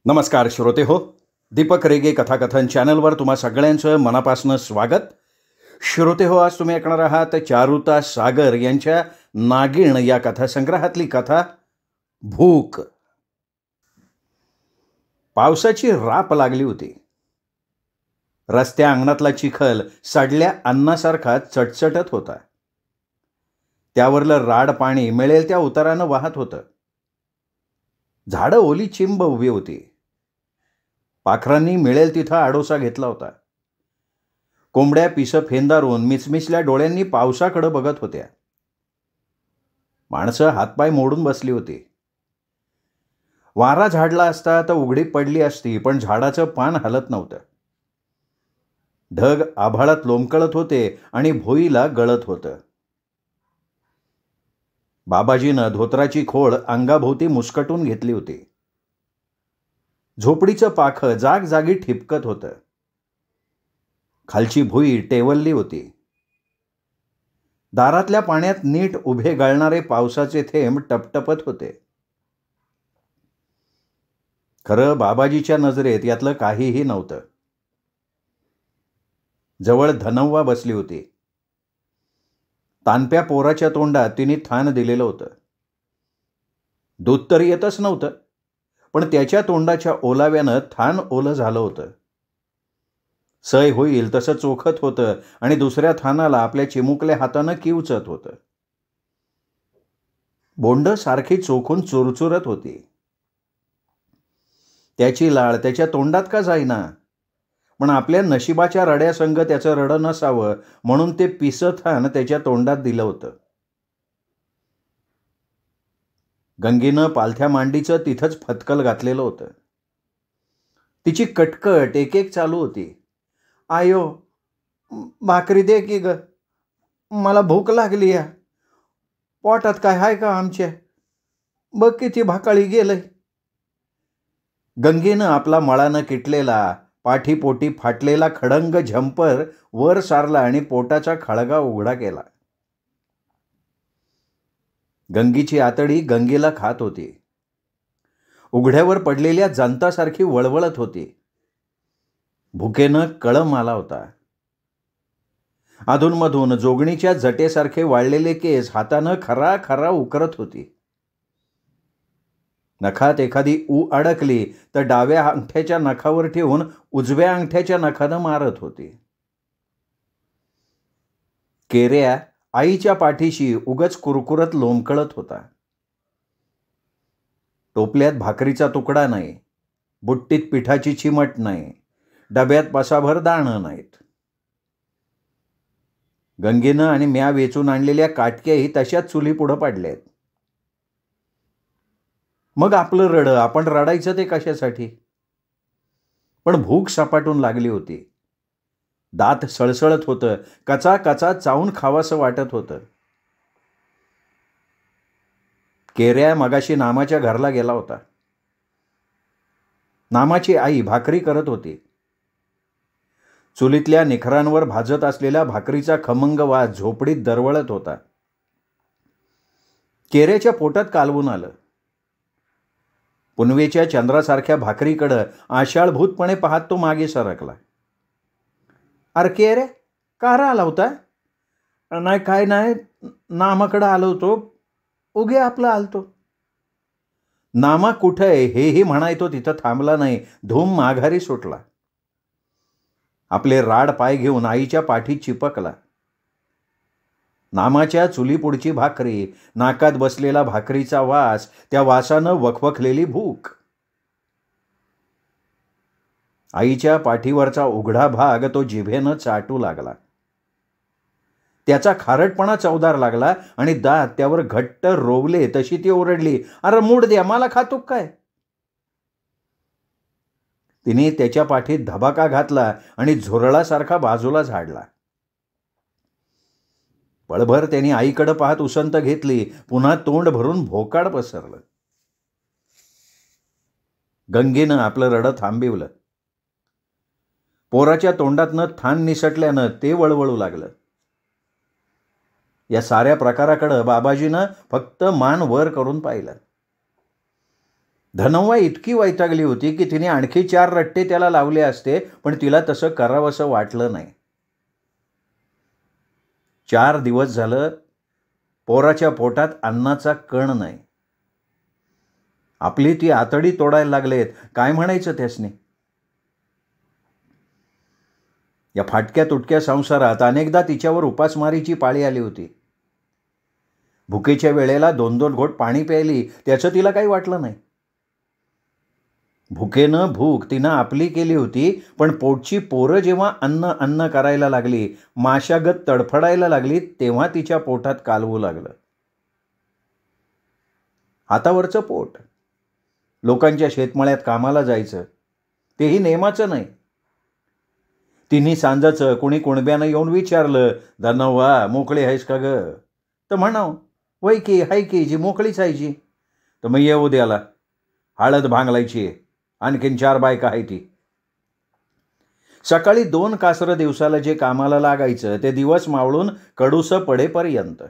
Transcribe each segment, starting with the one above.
नमस्कार श्रोते हो. दीपक रेगे कथाकथन चॅनलवर तुम्हा सगळ्यांचं मनापासून स्वागत. श्रोते हो, आज तुम्ही ऐकणार आहात चारुता सागर यांच्या नागिण या कथासंग्रहातली कथा भूक. पावसाची राप लागली होती. रस्त्या अंगणातला चिखल सडल्या अन्नासारखा चटचटत होता. त्यावरलं राड पाणी मिळेल त्या उतारानं वाहत होतं. झाडं ओली चिंब उभी होती. पाखरांनी मिळेल तिथं आडोसा घेतला होता. कोंबड्या पिसं फेंदारून मिचमिचल्या डोळ्यांनी पावसाकडे बघत होत्या. माणसं हातपाय मोडून बसली होती. वारा झाडला असता तर उघडी पडली असती, पण झाडाचं पान हलत नव्हतं. ढग आभाळात लोंबकळत होते आणि भोईला गळत होतं. बाबाजीनं धोत्राची खोळ अंगाभोवती मुस्कटून घेतली होती. झोपडीचं पाखं जागजागी ठिपकत होतं. खालची भुई टेवलली होती. दारातल्या पाण्यात नीट उभे गळणारे पावसाचे थेंब टपटपत होते. खरं बाबाजीच्या नजरेत यातलं काहीही नव्हतं. जवळ धनव्वा बसली होती. तानप्या पोराच्या तोंडात तिने थान दिलेलं होतं. दूध तर येतच नव्हतं, पण त्याच्या तोंडाच्या ओलाव्यानं थान ओलं झालं होतं. सय होईल तसं चोखत होतं आणि दुसऱ्या थानाला आपल्या चिमुकल्या हातानं किवचत होतं. बोंड सारखी चोखून चुरचुरत होती. त्याची लाळ त्याच्या तोंडात का जाईना, पण आपल्या नशिबाच्या रड्यासंग त्याचं रडं नसावं म्हणून ते पिसं थान त्याच्या तोंडात दिलं होतं. गंगीनं पालथ्या मांडीचं तिथंच फतकल घातलेलं होतं. तिची कटकट एक एक चालू होती. आयो, भाकरी दे की ग, मला भूक लागली या. पोटात काय हाय का आमच्या? बघ किती भाकाळी गेलंय. गंगीनं आपला मळानं किटलेला पाठीपोटी फाटलेला खडंग झंपर वर सारला आणि पोटाचा खळगा उघडा केला. गंगीची आतडी गंगेला खात होती. उघड्यावर पडलेल्या जंतासारखी वळवळत होती. भुकेनं कळम आला होता. अधूनमधून जोगणीच्या जटेसारखे वाळलेले केस हातानं खरा खरा उकरत होती. नखात एखादी ऊ अडकली तर डाव्या अंगठ्याच्या नखावर ठेवून उजव्या अंगठ्याच्या नखानं मारत होती. केऱ्या आईच्या पाठीशी उगच कुरकुरत लोंबकळत होता. टोपल्यात भाकरीचा तुकडा नाही, बुट्टीत पिठाची चिमट नाही, डब्यात पसाभर दाणं नाहीत. गंगेनं आणि म्या वेचून आणलेल्या काटक्याही तशाच चुलीपुढं पडल्यात. मग आपलं रडं आपण रडायचं ते कशासाठी? पण भूक सपाटून लागली होती. दात सळसळत होतं. कचा कचा चावून खावासं वाटत होतं. केऱ्या मगाशी नामाच्या घरला गेला होता. नामाची आई भाकरी करत होती. चुलीतल्या निखरांवर भाजत असलेल्या भाकरीचा खमंग वास झोपडीत दरवळत होता. केऱ्याच्या पोटात कालवून आलं. पुनवेच्या चंद्रासारख्या भाकरीकडं आशाळभूतपणे पाहत तो मागे सरकला. अरे केऱ्या, का आला होता? नाही काय नाही, नामाकडं आलो होतो, उगे आपलं आलतो. नामा कुठं आहे हेही म्हणायतो तिथं थांबला नाही. धूम माघारी सुटला. आपले राड पाय घेऊन आईच्या पाठीत चिपकला. नामाच्या चुलीपुढची भाकरी, नाकात बसलेला भाकरीचा वास, त्या वासानं वखवखलेली भूक. आईच्या पाठीवरचा उघडा भाग तो जिभेनं चाटू लागला. त्याचा खारटपणा चवदार लागला आणि दात त्यावर घट्ट रोवले तशी ती ओरडली, अरे मूड द्या, मला खातो काय? तिने त्याच्या पाठीत धबाका घातला आणि झुरळासारखा बाजूला झाडला. पळभर त्यांनी आईकडे पाहत उसंत घेतली. पुन्हा तोंड भरून भोकाड पसरलं. गंगेनं आपलं रडं थांबिवलं. पोराच्या तोंडातनं थान निसटल्यानं ते वळवळू लागलं. या साऱ्या प्रकाराकडं बाबाजीनं फक्त मान वर करून पाहिलं. धनव्वा इतकी वैतागली होती की तिने आणखी 4 रट्टे त्याला लावले असते, पण तिला तसं करावंसं वाटलं नाही. 4 दिवस झालं पोराच्या पोटात अन्नाचा कण नाही. आपली ती आतडी तोडायला लागलेत, काय म्हणायचं त्यासनी. या फाटक्या तुटक्या संसारात अनेकदा तिच्यावर उपासमारीची पाळी आली होती. भुकेच्या वेळेला 2-2 घोट पाणी प्यायली, त्याचं तिला काही वाटलं नाही. भुकेनं भूक तिनं आपली केली होती, पण पोटची पोरं जेव्हा अन्न अन्न करायला लागली, माशागत तडफडायला लागली, तेव्हा तिच्या पोटात कालवू लागलं. हातावरचं पोट, लोकांच्या शेतमळ्यात कामाला जायचं, तेही नेमाचं नाही. तिन्ही सांजाचं कुणी कुणब्यानं येऊन विचारलं, धनव्वा मोकळी आहेस का ग? तर म्हणाव, वय की हाय की, जी मोकळीच आहे जी. तर मग ये उद्याला, हळद भांगलायची, आणखीन 4 बायका आहे ती. सकाळी 2 कासरं दिवसाला जे कामाला लागायचं ते दिवस मावळून कडूसं पडेपर्यंत.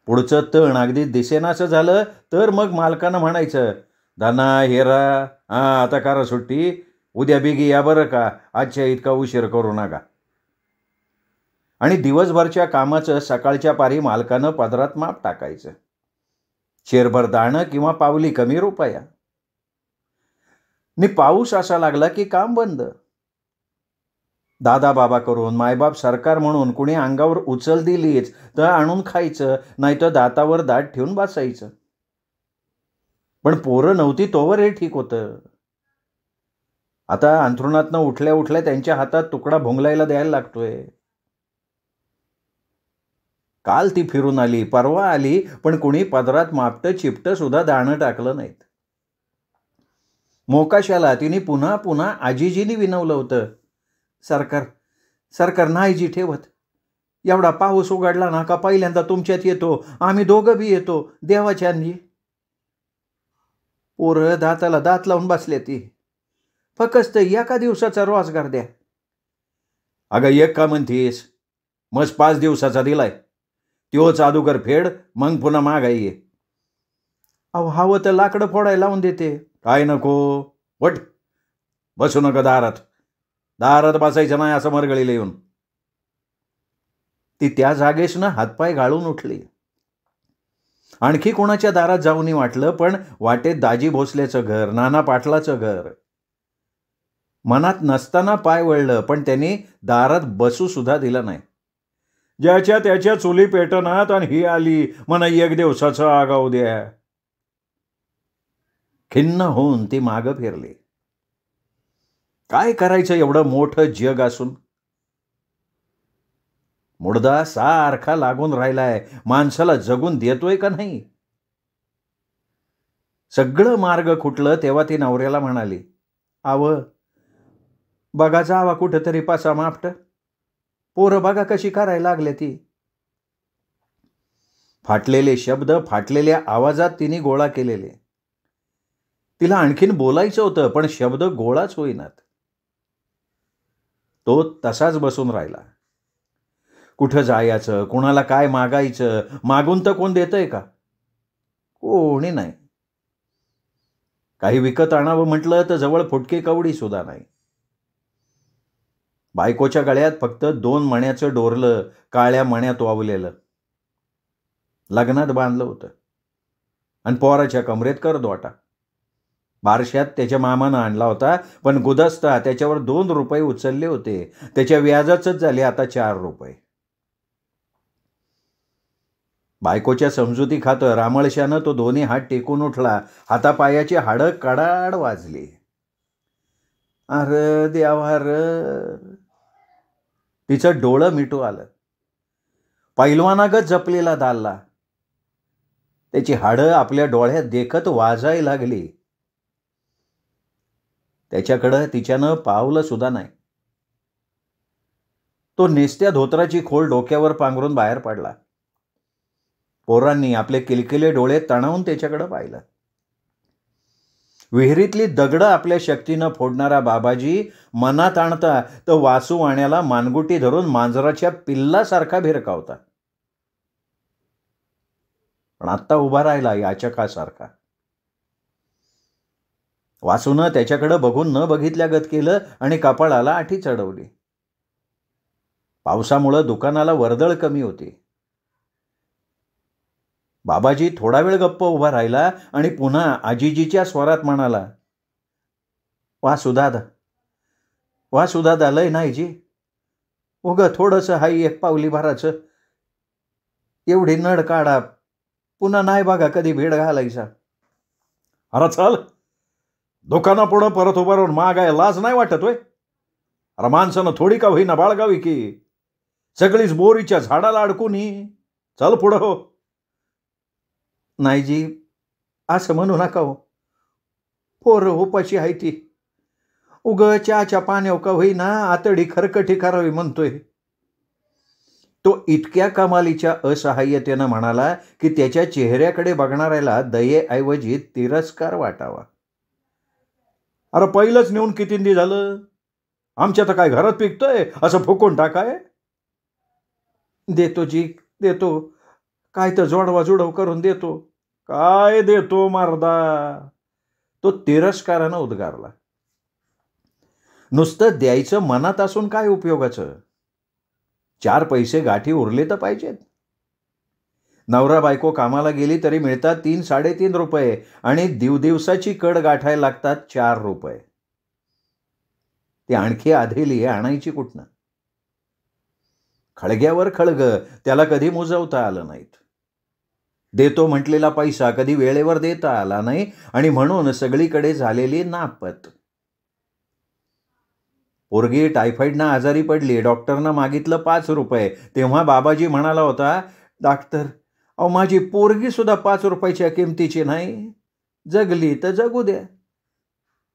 पुढचं तण अगदी दिसेनासं झालं तर मग मालकानं म्हणायचं, धना हेरा, आता करा सुट्टी, उद्या बिगी या बरं का, आजच्या इतका उशीर करू नका. आणि दिवसभरच्या कामाचं सकाळच्या पारी मालकानं पदरात माप टाकायचं. शेरभर दाणं किंवा पावली कमी रुपया. नि पाऊस असा लागला की काम बंद. दादा बाबा करून, मायबाप सरकार म्हणून कुणी अंगावर उचल दिलीच तर आणून खायचं, नाही तर दातावर दात ठेवून बसायचं. पण पोरं नव्हती तोवर हे ठीक होतं. आता अंथरुणातनं उठल्या उठल्या त्यांच्या हातात तुकडा भोंगलायला द्यायला लागतोय. काल ती फिरून आली, परवा आली, पण कुणी पदरात मापटं चिपटं सुद्धा दाणं टाकलं नाहीत. मोकाशाला तिने पुन्हा पुन्हा आजीजीनी विनवलं होतं, सरकार सरकार नाही जी ठेवत. एवढा पाऊस उघडला ना का पहिल्यांदा तुमच्यात येतो, आम्ही दोघं बी येतो देवाच्या अंजी. पोरं दाताला दात लावून बसले ती, फक्त एका दिवसाचा रोजगार द्या. अगं एक का म्हणतीस, मग 5 दिवसाचा दिलाय, त्योच अदुगर फेड, मग पुन्हा मागाई ये. अहो हवं तर लाकडं फोडायला लावून देते. काय नको, वट बसू नका दारात, दारात बसायचं नाही असं मरगळीला येऊन. ती त्या जागेसनं हातपाय गाळून उठली. आणखी कोणाच्या दारात जाऊनही वाटलं, पण वाटेत दाजी भोसल्याचं घर, नाना पाटलाचं घर. मनात नसताना पाय वळलं, पण त्यांनी दारात बसू सुद्धा दिलं नाही. ज्याच्या त्याच्या चुली पेटनात आणि ही आली म्हणा 1 दिवसाचं आगाऊ द्या. खिन्न होऊन ती मागं फिरली. काय करायचं एवढं मोठं जग असून? मुडदा सारखा लागून राहिलाय, माणसाला जगून देतोय का नाही? सगळं मार्ग खुटलं तेव्हा ती नवऱ्याला म्हणाली, आव बघा जावा कुठंतरी पासा मापट, पोरं बघा कशी करायला लागले ती. फाटलेले शब्द फाटलेल्या आवाजात तिने गोळा केलेले. तिला आणखीन बोलायचं होतं, पण शब्द गोळाच होईनात. तो तसाच बसून राहिला. कुठं जायचं, कुणाला काय मागायचं, मागून तर कोण देतंय का? कोणी नाही. काही विकत आणावं म्हटलं तर जवळ फुटकी कवडी सुद्धा नाही. बायकोच्या गळ्यात फक्त 2 मण्याचं डोरलं काळ्या मण्यात वावलेलं, लग्नात बांधलं होतं, आणि पोराच्या कमरेत करदोटा. बारशात त्याच्या मामानं आणला होता, पण गुदस्ता त्याच्यावर 2 रुपये उचलले होते, त्याच्या व्याजाचंच झाले आता 4 रुपये. बायकोच्या समजुती खातर रामळशानं तो दोन्ही हात टेकून उठला. हातापायाची हाडं कडाड वाजली. अरे देवा र. तिचं डोळं मिटू आलं. पैलवानागत जपलेला दाल्ला, त्याची हाडं आपल्या डोळ्यात देखत वाजायला लागली. त्याच्याकडं तिच्यानं पावलं सुद्धा नाही. तो नेसत्या धोत्राची खोल डोक्यावर पांघरून बाहेर पडला. पोरांनी आपले किलकिले डोळे तणावून त्याच्याकडं पाहिलं. विहिरीतली दगडं आपल्या शक्तीनं फोडणारा बाबाजी मनात आणता तर वासू वाण्याला मानगुटी धरून मांजराच्या पिल्लासारखा भिरकावता. पण आत्ता उभा राहिला याचकासारखा. वासूनं त्याच्याकडं बघून न बघितल्यागत केलं आणि कपाळाला आठी चढवली. पावसामुळं दुकानाला वर्दळ कमी होती. बाबाजी थोडा वेळ गप्प उभा राहिला आणि पुन्हा आजीजीच्या स्वरात म्हणाला, वासुदादा लय नाही जी, उगं थोडंसं हाई एक पावली भराचं, एवढी नड काढा, पुन्हा नाही बघा कधी भेड घालायचा. अरे चल, दुकानापुढं परत उभं राहून मागाय लाज नाही वाटत होय? अरे माणसानं थोडी का होईना बाळगावी की, सगळीच बोरीच्या झाडाला अडकून चल पुढं हो. नाही जी, असं म्हणू नका हो, पोरं उपाशी आहे ती, उग चहाच्या पाण्यावर का होईना आतडी खरकटी करावी म्हणतोय. तो इतक्या कमालीच्या असहाय्यतेनं म्हणाला की त्याच्या चेहऱ्याकडे बघणाऱ्याला दयेऐवजी तिरस्कार वाटावा. अरे पहिलंच नेऊन कितींदी झालं, आमच्या तर काय घरात पिकतोय असं फुकून टाकाय. देतो जी, देतो, काय तर जोडवा जुडव करून देतो. काय देतो मारदा, तो तिरस्कारानं उद्गारला. नुसतं द्यायचं मनात असून काय उपयोगाचं, 4 पैसे गाठी उरले तर पाहिजेत. नवरा बायको कामाला गेली तरी मिळतात 3-3.5 रुपये आणि दिवसाची कड गाठायला लागतात 4 रुपये. ते आणखी आधेली आणायची कुठनं? खळग्यावर खळग, त्याला कधी मुजवता आलं नाहीत. देतो म्हटलेला पैसा कधी वेळेवर देता आला नाही आणि म्हणून सगळीकडे झालेली नापत. पोरगी टायफॉइडनं आजारी पडली, डॉक्टरनं मागितलं 5 रुपये. तेव्हा बाबाजी म्हणाला होता, डॉक्टर, अहो माझी पोरगी सुद्धा 5 रुपयाच्या किमतीची नाही, जगली तर जगू द्या,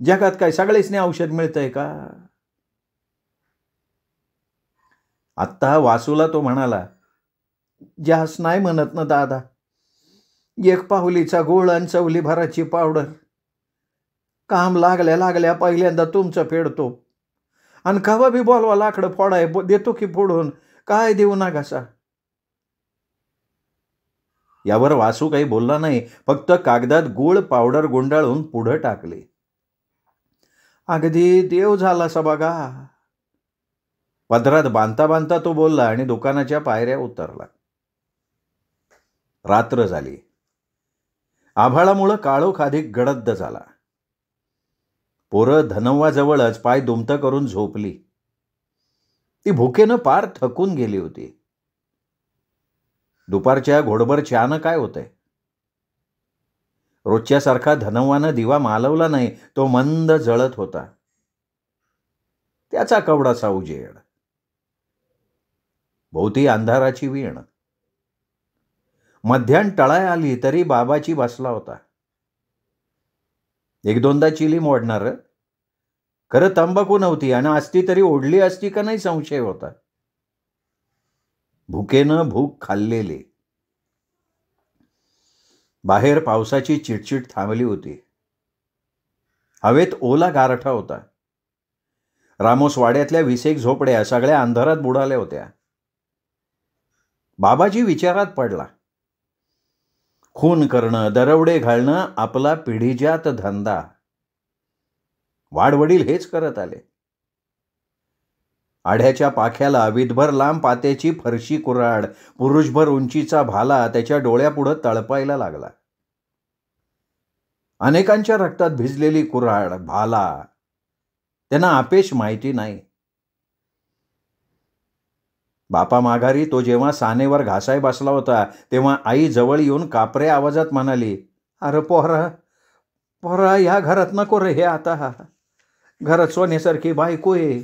जगात काय सगळेच औषध मिळतंय का? आत्ता वासूला तो म्हणाला, जास्त नाही म्हणत ना दादा, 1 पाहुलीचा गोळ आणि चवली भराची पावडर, काम लागल्या पहिल्यांदा तुमचं फेडतो, आणि कवा बी बोलवा लाकडं फोडाय देतो की फोडून, काय देऊ ना घसा. यावर वासू काही बोलला नाही, फक्त कागदात गूळ पावडर गुंडाळून पुढं टाकले. अगदी देव झालासा बघा, पदरात बांधता बांधता तो बोलला आणि दुकानाच्या पायऱ्या उतरला. रात्र झाली. आभाळामुळं काळोख अधिक गडद झाला. पोरं धनव्वाजवळच पाय दुमतं करून झोपली. ती भुकेनं पार थकून गेली होती. दुपारच्या घोडभर चहानं काय होतंय? रोजच्यासारखा धनव्वानं दिवा मालवला नाही, तो मंद जळत होता. त्याचा कवडाचा उजेड, भोवती अंधाराची वीण. मध्यान टळाय आली तरी बाबाची बसला होता. 1-2दा चिली मोडणार, खरं तंबाखू नव्हती आणि असती तरी ओढली असती का नाही संशय होता. भुकेनं भूक खाल्लेली. बाहेर पावसाची चिटचिट थांबली होती. हवेत ओला गारठा होता. रामोसवाड्यातल्या 20 झोपड्या सगळ्या अंधारात बुडाल्या होत्या. बाबाजी विचारात पडला. खून करणं, दरवडे घालणं आपला पिढीजात धंदा. वाडवडील हेच करत आले. आढ्याच्या पाख्याला विधभर लांब पात्याची फरशी कुऱ्हाड, पुरुषभर उंचीचा भाला त्याच्या डोळ्यापुढं तळपायला लागला. अनेकांच्या रक्तात भिजलेली कुऱ्हाड, भाला, त्यांना आपेश माहिती नाही. बापा माघारी तो जेव्हा सानेवर घासाय बसला होता तेव्हा आई जवळ येऊन कापऱ्या आवाजात म्हणाली, अरे पोरा ह्या घरात नको रे, हे आता घरात सोन्यासारखी बायको आहे,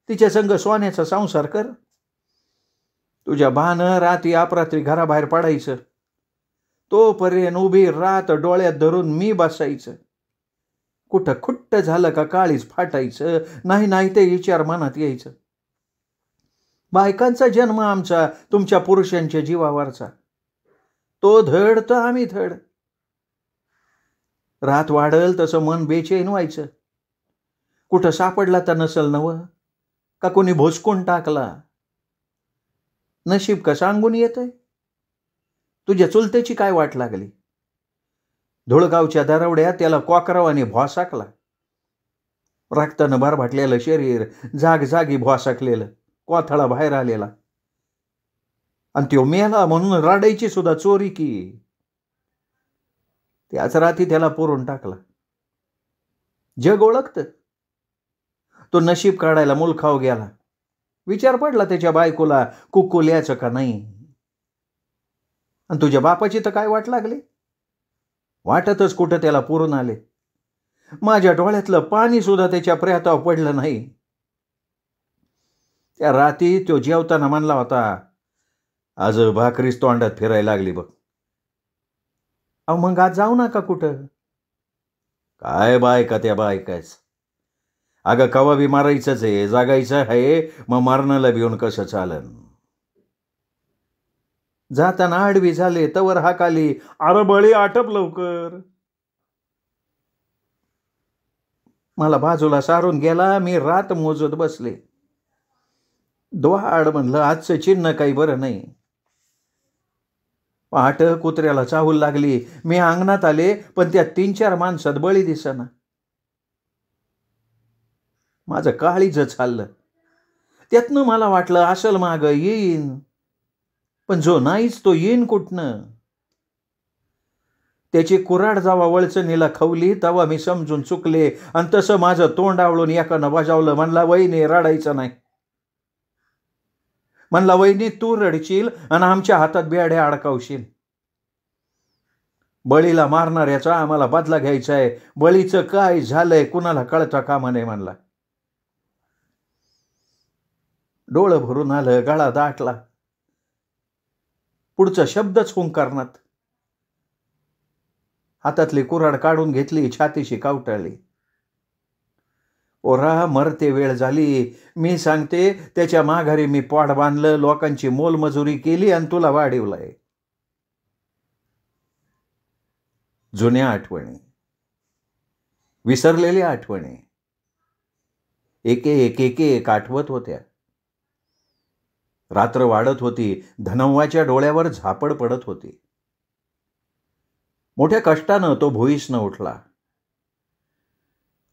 तिच्या संग सोन्याचा संसार कर. तुझ्या बानं रात्री अपरात्री घराबाहेर पडायचं, तोपर्यंत उभी रात डोळ्यात धरून मी बसायचं. कुठं खुट्ट झालं का काळीच फाटायचं, नाही ते विचार मनात यायचं. बायकांचा जन्म आमचा तुमच्या पुरुषांच्या जीवावरचा, तो धड तर आम्ही धड. रात वाढल तसं मन बेचैन व्हायचं. कुठं सापडला तर नसल नव, का कोणी भोसकून टाकला. नशीब का सांगून येतंय. तुझ्या चुलतेची काय वाट लागली. धुळगावच्या दरवड्यात त्याला कॉकरावाने भॉसाकला. रक्तानं भरभाटलेलं शरीर, जागजागी भॉसाकलेलं, कोथळा बाहेर आलेला. आणि त्यो मेला म्हणून राडायची सुद्धा चोरी की. त्याच रात्री त्याला पुरून टाकला. जग ओळखतं. तो नशीब काढायला मुलखाव गेला. विचार पडला त्याच्या बायकोला कुकुल्याचं का नाही. आणि तुझ्या बापाची तर काय वाट लागली. वाटतच कुठं त्याला पुरून आले. माझ्या डोळ्यातलं पाणी सुद्धा त्याच्या प्रेतावर पडलं नाही. त्या रात्री तो जेवताना म्हणला होता, आज भाकरीच तोंडात फिरायला लागली बघ. अहो मग आज जाऊ नका कुठं. काय बायका त्या बायकाच. अगं कवा बी मारायचंच आहे, जागायचं आहे, मग मारणाला भिवून कसं चालन. जाताना आडवी झाले तवर हाकाली, अरे बळी आटप लवकर. मला बाजूला सारून गेला. मी रात मोजत बसले. द्वाड म्हणलं आजचं चिन्ह काही बरं नाही. पहाट कुत्र्याला चाहूल लागली. मी अंगणात आले पण त्या 3-4 माणसात बळी दिसेना. माझं काळीजच चाललं. त्यातनं मला वाटलं असल माग येईन, पण जो नाहीच तो येईन कुठनं. त्याची कुऱ्हाड जावा वळचणीला खवली तेव्हा मी समजून चुकले आणि तसं माझं तोंड आवळून एकानं बजावलं. म्हणला, वहिनी रडायचं नाही. म्हणला, वहिनी तू रडशील आणि आमच्या हातात बेड्या अडकावशील. बळीला मारणाऱ्याचा आम्हाला बदला घ्यायचा आहे. बळीचं काय झालंय कुणाला कळता कामा नये म्हणला. डोळं भरून आलं, गळा दाटला. पुढचा शब्दच हुंकारणात. हातातली कुऱ्हाड काढून घेतली, छातीशी कावटाळली. ओरा मरते वेळ झाली. मी सांगते त्याच्या माघारी मी पोट बांधलं, लोकांची मोलमजुरी केली आणि तुला वाढवलंय. जुन्या आठवणी, विसरलेल्या आठवणी एक एक आठवत होत्या. रात्र वाढत होती. धनव्वाच्या डोळ्यावर झापड पडत होती. मोठ्या कष्टानं तो भुईसनं उठला.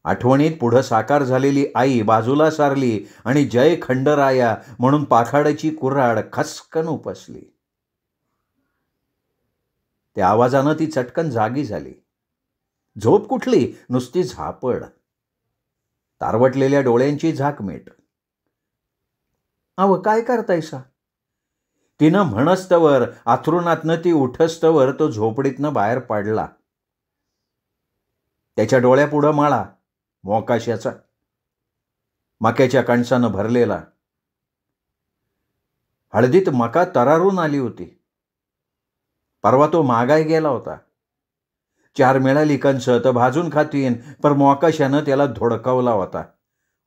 आठवणीत पुढं साकार झालेली आई बाजूला सारली आणि जय खंडराया म्हणून पाखाडाची कुऱ्हाड खसकन उपसली. त्या आवाजानं ती चटकन जागी झाली. झोप कुठली, नुसती झापड. तारवटलेल्या डोळ्यांची झाकमीट. अव काय करतायसा. तिनं म्हणस्तवर, आथरुणातनं ती उठस्तवर तो झोपडीतनं बाहेर पडला. त्याच्या डोळ्यापुढं माळा, मोकाशाचा, मक्याच्या कणसानं भरलेला. हळदीत मका तरारून आली होती. परवा तो मागाय गेला होता. 4 मिळाली कणस तर भाजून खातीन, पर मोकाशानं त्याला धोडकावला होता.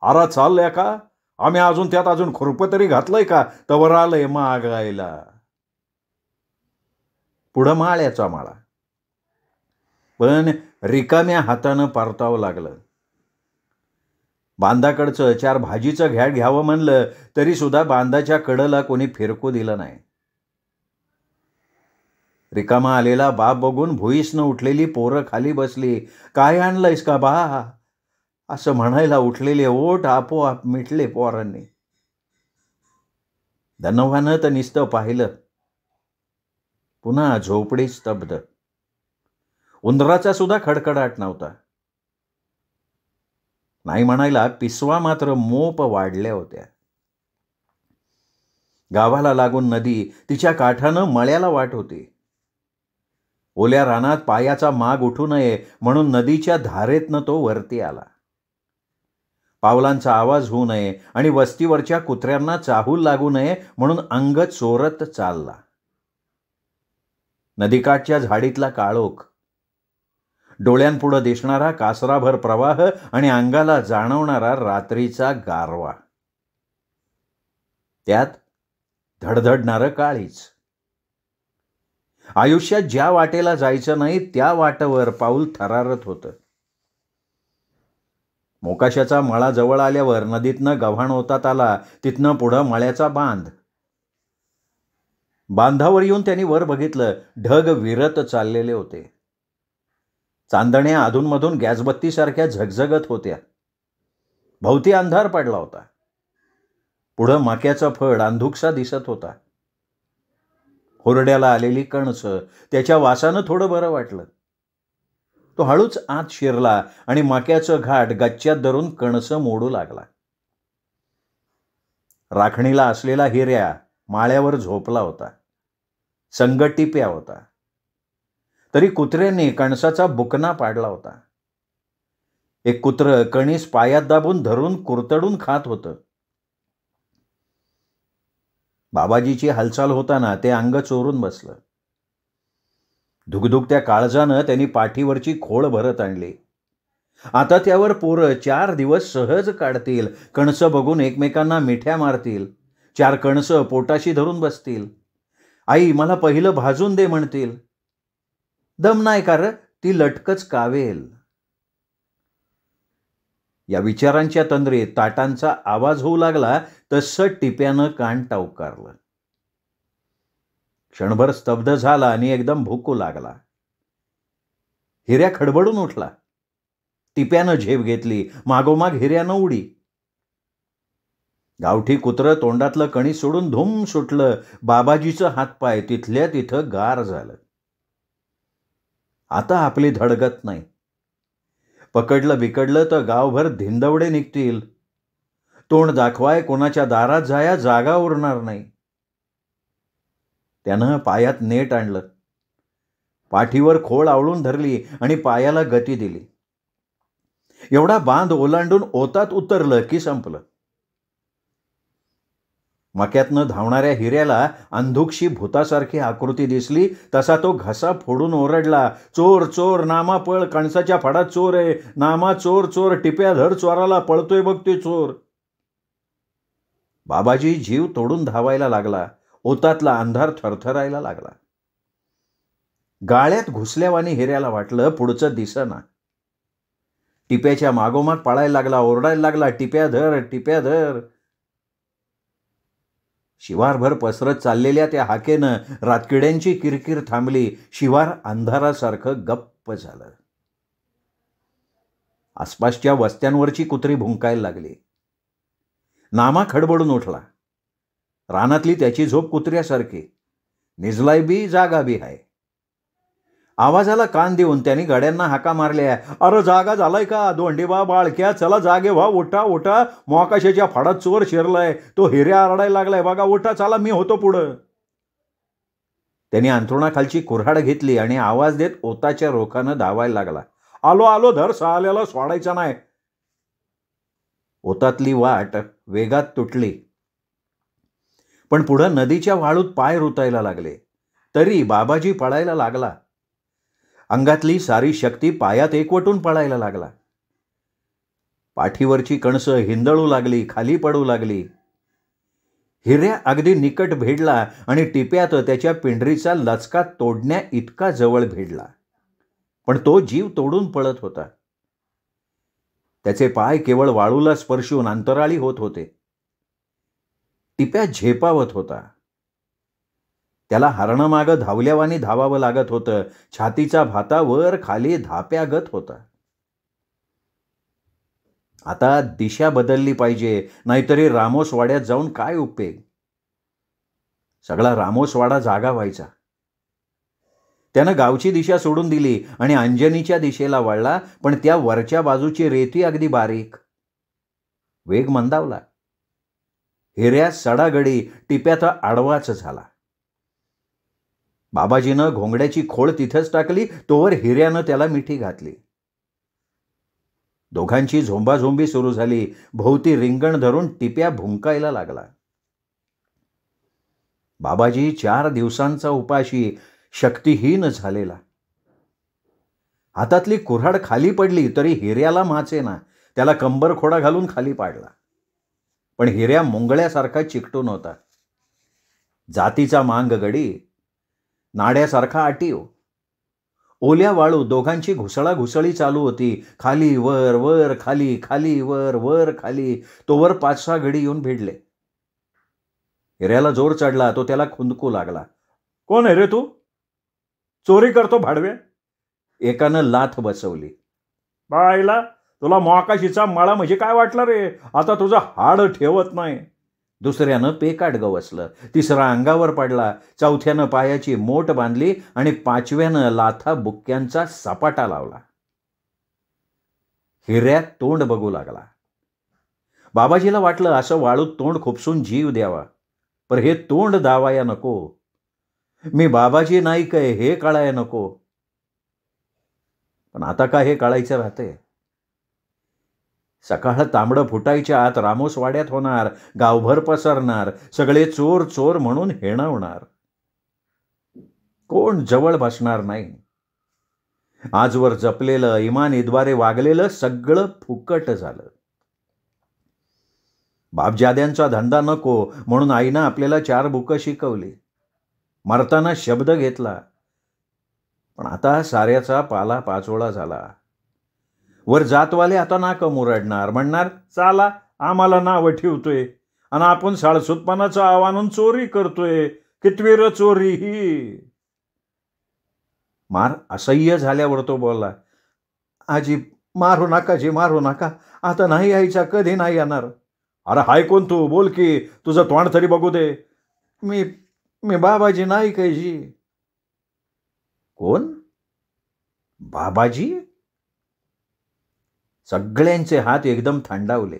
अरे चालल्या का, आम्ही अजून त्यात अजून खुरपं तरी घातलंय का, तवर आलंय मागायला. पुढं माळ्याचा माळा, पण रिकाम्या हातानं परतावं लागलं. बांधाकडचं 4 भाजीचं घ्याड घ्यावं म्हणलं तरी सुद्धा बांधाच्या कडला कोणी फिरकू दिलं नाही. रिकामा आलेला बाप बघून भुईसनं उठलेली पोरं खाली बसली. काय आणलंयस का बा, असं म्हणायला उठलेले ओठ आपोआप मिटले पोरांनी. धनवानं तर नुसतं पाहिलं. पुन्हा झोपडी स्तब्ध. उंदराचा सुद्धा खडखडाट नव्हता. नाही म्हणायला पिसवा मात्र मोप वाढल्या होत्या. गावाला लागून नदी, तिच्या काठानं मळ्याला वाट होती. ओल्या रानात पायाचा माग उठू नये म्हणून नदीच्या धारेतनं तो वरती आला. पावलांचा आवाज होऊ नये आणि वस्तीवरच्या कुत्र्यांना चाहूल लागू नये म्हणून अंग चोरत चालला. नदीकाठच्या झाडीतला काळोख, डोळ्यांपुढं दिसणारा कासराभर प्रवाह आणि अंगाला जाणवणारा रात्रीचा गारवा. त्यात धडधडणारं काळीच. आयुष्यात ज्या वाटेला जायचं नाही त्या वाटेवर पाऊल थरारत होतं. मोकाशाचा मळा जवळ आल्यावर नदीतनं गव्हाण होतात आला. तिथनं पुढं मळ्याचा बांध. बांधावर येऊन त्यांनी वर बघितलं. ढग विरत चाललेले होते. चांदण्या अधूनमधून गॅसबत्तीसारख्या झगझगत होत्या. भोवती अंधार पडला होता. पुढं मक्याचा फड अंधुकसा दिसत होता. होरड्याला आलेली कणसं, त्याच्या वासानं थोडं बरं वाटलं. तो हळूच आत शिरला आणि मक्याचं घाट गच्च्यात धरून कणसं मोडू लागला. राखणीला असलेला हिऱ्या माळ्यावर झोपला होता. संग टिप्या होता. तरी कुत्र्यांनी कणसाचा बुकना पाडला होता. एक कुत्र कणीस पायात दाबून धरून कुरतडून खात होतं. बाबाजीची हालचाल होताना ते अंग चोरून बसलं. धुकधुकत्या काळजानं त्यांनी पाठीवरची खोळ भरत आणली. आता त्यावर पोरं 4 दिवस सहज काढतील. कणसं बघून एकमेकांना मिठ्या मारतील. 4 कणसं पोटाशी धरून बसतील. आई मला पहिलं भाजून दे म्हणतील. दम नाही का र, ती लटकच कावेल. या विचारांच्या तंद्रीत ताटांचा आवाज होऊ लागला तसं टिप्यानं कान टावकारलं. क्षणभर स्तब्ध झाला आणि एकदम भुकू लागला. हिऱ्या खडबडून उठला. टिप्यानं झेप घेतली. मागोमाग हिऱ्यानं उडी. गावठी कुत्रं तोंडातलं कणीस सोडून धुम सुटलं. बाबाजीचं हातपाय तिथल्या तिथं गार झालं. आता आपली धडगत नाही. पकडलं बिकडलं तर गावभर धिंदवडे निघतील. तोंड दाखवाय कोणाच्या दारात जाया जागा उरणार नाही. त्यानं पायात नेट आणलं. पाठीवर खोळ आवळून धरली आणि पायाला गती दिली. एवढा बांध ओलांडून ओतात उतरलं की संपलं. मक्यातनं धावणाऱ्या हिऱ्याला अंधुकशी भूतासारखी आकृती दिसली तसा तो घसा फोडून ओरडला. चोर चोर, नामा पळ, कणसाच्या फडात चोर आहे. नामा चोर चोर, टिप्या धर चोराला, पळतोय बघ ते चोर. बाबाजी जीव तोडून धावायला लागला. ओतातला अंधार थरथरायला लागला. गाळ्यात घुसल्यावानी हिऱ्याला वाटलं पुढचं दिसेना. टिप्याच्या मागोमाग पळायला लागला. ओरडायला लागला, टिप्या धर, टिप्या धर. शिवारभर पसरत चाललेल्या त्या हाकेनं रातकिड्यांची किरकिर थांबली. शिवार अंधारासारखं गप्प झालं. आसपासच्या वस्त्यांवरची कुत्री भुंकायला लागली. नामा खडबडून उठला. रानातली त्याची झोप कुत्र्यासारखी. निजलाय बी, जागा बी आहे. आवाजाला कान देऊन त्यांनी गाड्यांना हाका मारल्या. अरे जागा झालाय का? दोंडीबा, बाळक्या, चला जागे व्हा, उठा उठा. मोकाशाच्या फाडात चोर शिरलाय. तो हिऱ्या आरडायला लागलाय बघा, उठा, चला मी होतो पुढं. त्यांनी अंथरुणाखालची कुऱ्हाड घेतली आणि आवाज देत ओताच्या रोखानं धावायला लागला. आलो आलो, धर साल्याला, सोडायचा नाही. ओतातली वाट वेगात तुटली. पण पुढं नदीच्या वाळूत पाय रुतायला लागले. तरी बाबाजी पळायला लागला. अंगातली सारी शक्ती पायात एकवटून पळायला लागला. पाठीवरची कणसं हिंदळू लागली, खाली पडू लागली. हिऱ्या अगदी निकट भेडला आणि टिप्यात त्याच्या पिंढरीचा लचका तोडण्या इतका जवळ भेडला. पण तो जीव तोडून पळत होता. त्याचे पाय केवळ वाळूला स्पर्शून अंतराळी होत होते. टिप्या झेपावत होता. त्याला हरणमागं धावल्यावानी धावावं लागत होतं. छातीचा भाता वर खाली धाप्यागत होता. आता दिशा बदलली पाहिजे, नाहीतरी रामोसवाड्यात जाऊन काय उपयोग. सगळा रामोसवाडा जागा व्हायचा. त्यानं गावची दिशा सोडून दिली आणि अंजनीच्या दिशेला वळला. पण त्या वरच्या बाजूची रेती अगदी बारीक. वेग मंदावला. हिऱ्या सडागडी टिप्यात आडवाच झाला. बाबाजीनं घोंगड्याची खोळ तिथेच टाकली. तोवर हिऱ्यानं त्याला मिठी घातली. दोघांची झोंबाझोंबी सुरू झाली. भोवती रिंगण धरून टिप्या भुंकायला लागला. बाबाजी 4 दिवसांचा उपाशी, शक्तिहीन झालेला. हातातली कुऱ्हाड खाली पडली तरी हिऱ्याला माचेना. त्याला कंबर खोडा घालून खाली पाडला. पण हिऱ्या मुंगळ्यासारखा चिकटून होता. जातीचा मांग गडी, नाड्यासारखा आटीव. ओल्या वाळू दोघांची घुसळाघुसळी चालू होती. खाली वर, वर खाली, खाली वर, वर खाली. तोवर 5-6 गडी येऊन भिडले. हिऱ्याला जोर चढला. तो त्याला खुंदकू लागला. कोण आहे रे तू? चोरी करतो भाडव्या? एकानं लाथ बसवली. बायला, तुला मोकाशीचा मळा म्हणजे काय वाटलं रे, आता तुझं हाड ठेवत नाही. दुसऱ्यानं पेकाट गवसलं. तिसरा अंगावर पडला. चौथ्यानं पायाची मोट बांधली आणि पाचव्यानं लाथा बुक्क्यांचा सपाटा लावला. हिऱ्यात तोंड बघू लागला. बाबाजीला वाटलं असं वाळूत तोंड खुपसून जीव द्यावा, पर हे तोंड दावाया नको. मी बाबाजी नाही काय हे कळाया नको. पण आता काय हे कळायचं राहते. सकाळ तांबडं फुटायच्या आत रामोस वाड्यात होणार, गावभर पसरणार, सगळे चोर चोर म्हणून हेणवणार. कोण जवळ बसणार नाही. आजवर जपलेलं, इमानीद्वारे वागलेलं सगळं फुकट झालं. बापजाद्यांचा धंदा नको म्हणून आईनं आपल्याला 4 बुकं शिकवली. मरताना शब्द घेतला. पण आता साऱ्याचा पाला पाचोळा झाला. वर जातवाले आता नाकं मुरडणार, म्हणणार चाला आम्हाला नावं ठेवतोय आणि आपण साळसूतपणाचं आव्हान चोरी करतोय. कितवीर चोरी ही. मार असह्य झाल्यावर तो बोलला, आजी मारू नका जी, मारू नका. आता नाही यायचा, कधी नाही येणार. अरे हाय कोण तू, बोल की, तुझं तोंड तरी बघू दे. मी बाबाजी नाही काय जी. कोण? बाबाजी? सगळ्यांचे हात एकदम थंडावले.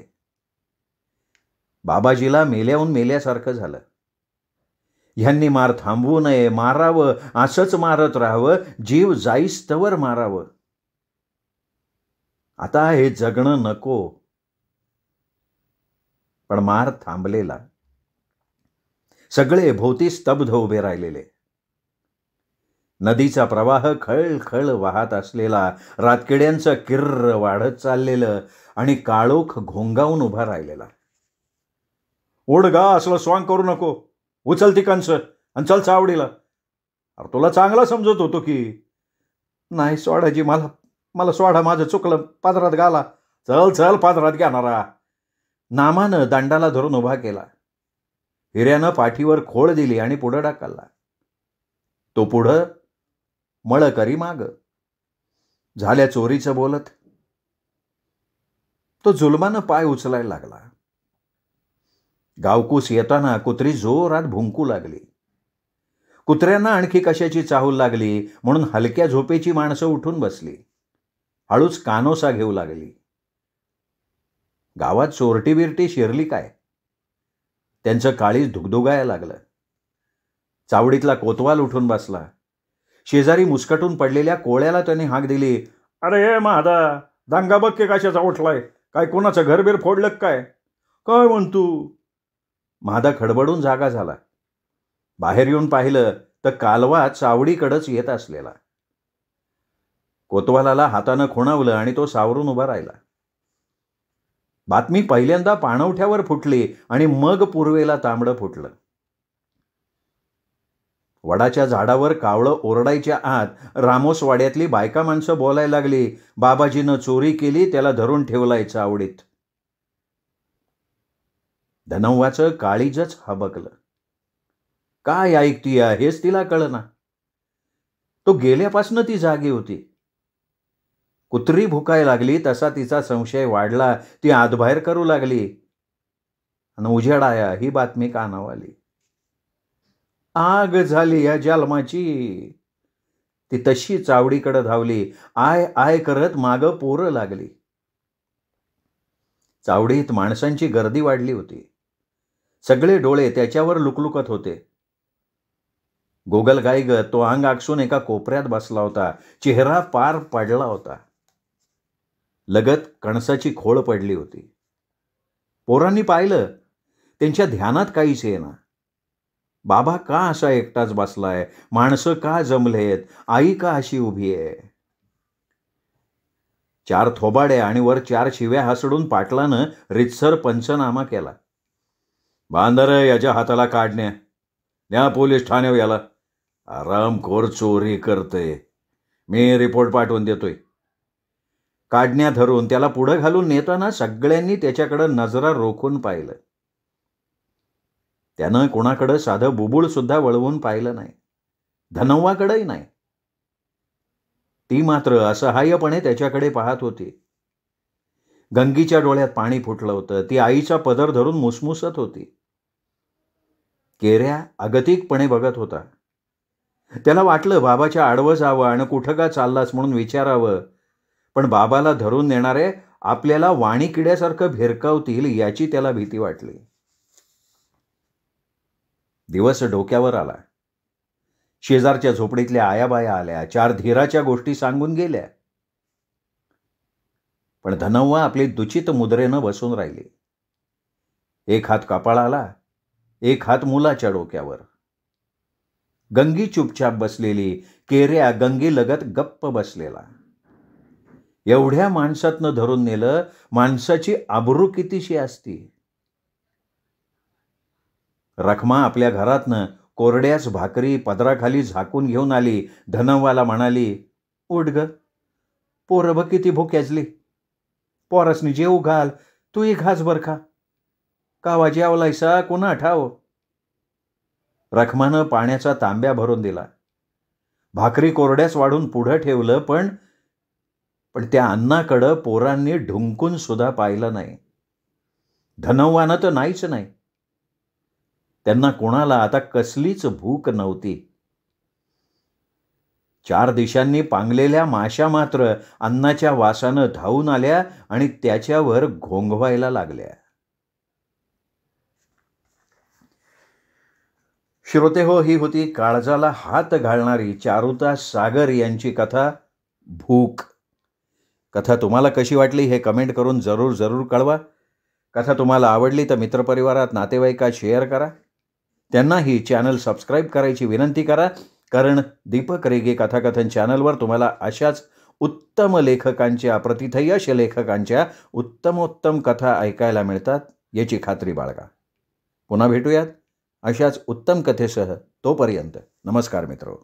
बाबाजीला मेल्याहून मेल्यासारखं झालं. ह्यांनी मार थांबवू नये, मारावं, असंच मारत राहावं, जीव जाईस्तवर मारावं. आता हे जगणं नको. पण मार थांबलेला. सगळे भोवती स्तब्ध उभे राहिलेले. नदीचा प्रवाह खळखळ वाहत असलेला, रातकिड्यांचं किर्र वाढत चाललेलं आणि काळोख घोंगावून उभा राहिलेला. ओढ गा, असलं स्वांग करू नको. उचल ती कंस आणि चल चावडीला. अरे तुला चांगला समजत होतो की. नाही सोडाजी, मला सोडा, माझं चुकलं, पादरात घाला. चल चल, पादरात घेणारा. नामानं दंडाला धरून उभा केला. हिऱ्यानं पाठीवर खोळ दिली आणि पुढं ढकलला. तो पुढं, मळ करी माग. झाल्या चोरीचं बोलत. तो जुलमानं पाय उचलायला लागला. गावकूस येताना कुत्री जोरात भुंकू लागली. कुत्र्यांना आणखी कशाची चाहूल लागली म्हणून हलक्या झोपेची माणसं उठून बसली. हळूच कानोसा घेऊ लागली. गावात चोरटी बिरटी शिरली काय? त्यांचं काळीज धुगधुगायला लागलं. चावडीतला कोतवाल उठून बसला. शेजारी मुस्कटून पडलेल्या कोळ्याला त्याने हाक दिली, अरे हे महादा, दांगा बघ के कशाचा उठलाय? काय कोणाचं घरबीर फोडलं काय? काय म्हणतू? महादा खडबडून जागा झाला. बाहेर येऊन पाहिलं तर कालवा चावडीकडंच येत असलेला. कोतवालाला हातानं खुणावलं आणि तो सावरून उभा राहिला. बातमी पहिल्यांदा पाणवठ्यावर फुटली आणि मग पूर्वेला तांबडं फुटलं. वडाच्या झाडावर कावळं ओरडायच्या आत रामोस वाड्यातली बायका माणसं बोलायला लागली, बाबाजीनं चोरी केली, त्याला धरून ठेवलाय चावडीत. धनव्वाचं काळीजच हबकलं. काय ऐकतीया हेच तिला कळना. तो गेल्यापासून ती जागी होती. कुत्री भुकाय लागली तसा तिचा संशय वाढला. ती आतबाहेर करू लागली आणि उजेडाया ही बातमी कानावर आली. आग झाली या जन्माची. ती तशी चावडीकडे धावली. आय आय करत मागं पोरं लागली. चावडीत माणसांची गर्दी वाढली होती. सगळे डोळे त्याच्यावर लुकलुकत होते. गोगलगाईगत तो अंग आकसून एका कोपऱ्यात बसला होता. चेहरा पार पडला होता. लगत कणसाची खोळ पडली होती. पोरांनी पाहिलं. त्यांच्या ध्यानात काहीच येईना. बाबा का असा एकटाच बसलाय? माणसं का जमलेत? आई का अशी उभी आहे? 4 थोबाड्या आणि वर 4 शिव्या हसडून पाटलानं रितसर पंचनामा केला. बांधर याच्या हाताला काढण्या, न्या पोलीस ठाण्यावर याला. आरामखोर चोरी करते, मी रिपोर्ट पाठवून देतोय. काढण्या धरून त्याला पुढं घालून नेताना सगळ्यांनी त्याच्याकडे नजरा रोखून पाहिलं. त्यानं कोणाकडं साधं बुबुळ सुद्धा वळवून पाहिलं नाही. धनव्वाकडेही नाही. ती मात्र असहाय्यपणे त्याच्याकडे पाहत होती. गंगीच्या डोळ्यात पाणी फुटलं होतं. ती आईचा पदर धरून मुसमुसत होती. केऱ्या अगतिकपणे बघत होता. त्याला वाटलं बाबाच्या आडवं जावं आणि कुठं का चाललास म्हणून विचारावं, पण बाबाला धरून नेणारे आपल्याला वाणी किड्यासारखं भिरकावतील याची त्याला भीती वाटली. दिवस डोक्यावर आला. शेजारच्या झोपडीतल्या आयाबाया आल्या, 4 धीराच्या गोष्टी सांगून गेल्या. पण धनव्वा आपली दुचित मुद्रेनं बसून राहिली. एक हात कपाळाला, एक हात मुलाच्या डोक्यावर. गंगी चुपचाप बसलेली, केऱ्या गंगी लगत गप्प बसलेला. एवढ्या माणसातनं धरून नेलं, माणसाची आबरू कितीशी असती. रखमा आपल्या घरातनं कोरड्याच भाकरी पदराखाली झाकून घेऊन आली. धनव्वाला म्हणाली, उठ ग, पोरं बघ किती भुक्याजली. पोरसनी जेव घाल, तूही घास बर का. कावा जेवलायसा कुणा ठाव. रखमानं पाण्याचा तांब्या भरून दिला. भाकरी कोरड्यास वाढून पुढं ठेवलं, पण त्या अन्नाकडं पोरांनी ढुंकून सुद्धा पाहिलं नाही. धनव्वानं तर नाहीच नाही. त्यांना कोणाला आता कसलीच भूक नव्हती. 4 दिशांनी पांगलेल्या माश्या मात्र अन्नाच्या वासानं धावून आल्या आणि त्याच्यावर घोंघवायला लागल्या. श्रोते हो, ही होती काळजाला हात घालणारी चारुता सागर यांची कथा भूक. कथा तुम्हाला कशी वाटली हे कमेंट करून जरूर कळवा. कथा तुम्हाला आवडली तर मित्रपरिवारात, नातेवाईकात शेअर करा. त्यांनाही चॅनल सबस्क्राईब करायची विनंती करा, कारण दीपक रेगे कथाकथन चॅनलवर तुम्हाला अशाच उत्तम लेखकांच्या, प्रतिथयश लेखकांच्या उत्तमोत्तम कथा ऐकायला मिळतात याची खात्री बाळगा. पुन्हा भेटूयात अशाच उत्तम कथेसह. तोपर्यंत नमस्कार मित्रो.